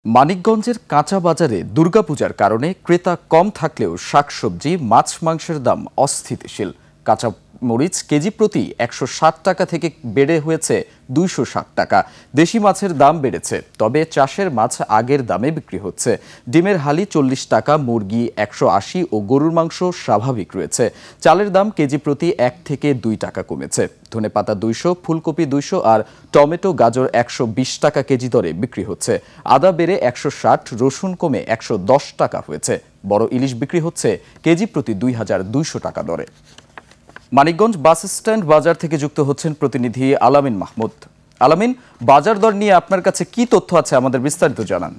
মানিকগঞ্জের কাঁচা বাজারে দুর্গাপূজার কারণে ক্রেতা কম থাকলেও শাকসবজি মাছ মাংসের দাম অস্থিতিশীল। কাঁচা মরিচ কেজি প্রতি ১৬০ টাকা থেকে বেড়ে হয়েছে ২৬০ টাকা। দেশি মাছের দাম বেড়েছে, তবে চাষের মাছ আগের দামে বিক্রি হচ্ছে। ডিমের হালি ৪০ টাকা, মুরগি ১৮০ ও গরুর মাংস স্বাভাবিক রয়েছে। চালের দাম কেজি প্রতি ১ থেকে ২ টাকা কমেছে। ধনেপাতা ২০০, ফুলকপি ২০০ আর টমেটো গাজর ১২০ টাকা কেজি দরে বিক্রি হচ্ছে। আদা বেড়ে ১৬০, রসুন কমে ১১০ টাকা হয়েছে। বড় ইলিশ বিক্রি হচ্ছে কেজি প্রতি ২,২০০ টাকা দরে। মানিকগঞ্জ বাস স্ট্যান্ড বাজার থেকে যুক্ত হচ্ছেন প্রতিনিধি আলামিন মাহমুদ। আলামিন, বাজার দর নিয়ে আপনার কাছে কি তথ্য আছে, আমাদের বিস্তারিত জানান।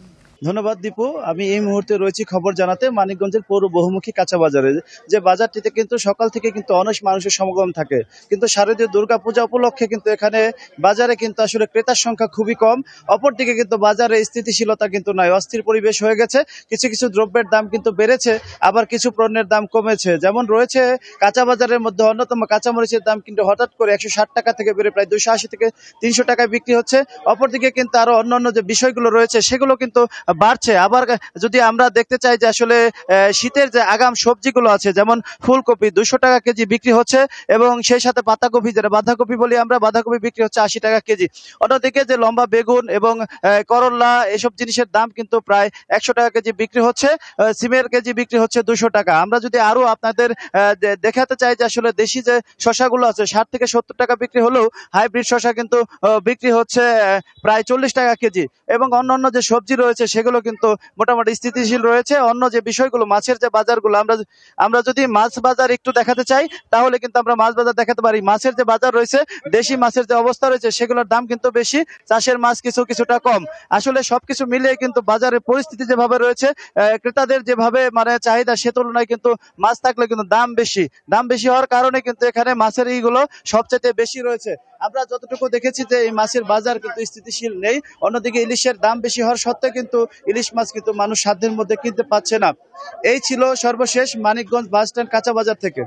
ধন্যবাদ দীপু। আমি এই মুহূর্তে রয়েছি খবর জানাতে মানিকগঞ্জের পৌর বহুমুখী কাঁচা বাজারে, যে বাজারটিতে কিন্তু সকাল থেকে কিন্তু অনেক মানুষের সমাগম থাকে। কিন্তু শারদীয় দুর্গাপূজা উপলক্ষে কিন্তু এখানে বাজারে কিন্তু আসলে ক্রেতার সংখ্যা খুবই কম। অপরদিকে কিন্তু বাজারে স্থিতিশীলতা কিন্তু নয়, অস্থির পরিবেশ হয়ে গেছে। কিছু কিছু দ্রব্যের দাম কিন্তু বেড়েছে, আবার কিছু পণ্যের দাম কমেছে। যেমন রয়েছে কাঁচা বাজারের মধ্যে অন্যতম কাঁচামরিচের দাম কিন্তু হঠাৎ করে ১৬০ টাকা থেকে বেড়ে প্রায় ২৮০ থেকে ৩০০ টাকায় বিক্রি হচ্ছে। অপরদিকে কিন্তু আরো অন্যান্য যে বিষয়গুলো রয়েছে সেগুলো কিন্তু বাড়ছে। আবার যদি আমরা দেখতে চাই যে আসলে শীতের যে আগাম সবজিগুলো আছে, যেমন ফুলকপি ২০০ টাকা কেজি বিক্রি হচ্ছে, এবং সেই সাথে পাতাকপি, যেটা বাঁধাকপি বলি আমরা, বাঁধাকপি বিক্রি হচ্ছে ৮০ টাকা কেজি। অন্যদিকে যে লম্বা বেগুন এবং করল্লা, এসব জিনিসের দাম কিন্তু প্রায় ১০০ টাকা কেজি বিক্রি হচ্ছে। সিমের কেজি বিক্রি হচ্ছে ২০০ টাকা। আমরা যদি আরো আপনাদের দেখাতে চাই যে আসলে দেশি যে শশাগুলো আছে ৬০ থেকে ৭০ টাকা বিক্রি হলেও হাইব্রিড শশা কিন্তু বিক্রি হচ্ছে প্রায় ৪০ টাকা কেজি। এবং অন্যান্য যে সবজি রয়েছে সেগুলো কিন্তু মোটামুটি স্থিতিশীল রয়েছে। অন্য যে বিষয়গুলো, মাছের যে বাজারগুলো, আমরা যদি মাছ বাজার একটু দেখাতে চাই তাহলে কিন্তু আমরা মাছ বাজার দেখাতে পারি। মাছের যে বাজার রয়েছে, দেশি মাছের যে অবস্থা রয়েছে সেগুলোর দাম কিন্তু বেশি, চাষের মাছ কিছুটা কম। আসলে সবকিছু মিলিয়ে কিন্তু বাজারের পরিস্থিতি যেভাবে রয়েছে, ক্রেতাদের যেভাবে চাহিদা, সে তুলনায় কিন্তু মাছ থাকলে কিন্তু দাম বেশি হওয়ার কারণে কিন্তু এখানে মাছের এইগুলো সবচেয়ে বেশি রয়েছে। আমরা যতটুকু দেখেছি যে এই মাছের বাজার কিন্তু স্থিতিশীল নেই। অন্যদিকে ইলিশের দাম বেশি হওয়ার সত্ত্বেও কিন্তু ইলিশ মাছ কিন্তু মানুষ সাধ্যের মধ্যে কিনতে পাচ্ছে না। এই ছিল সর্বশেষ মানিকগঞ্জ বাস স্ট্যান্ড কাঁচা বাজার থেকে।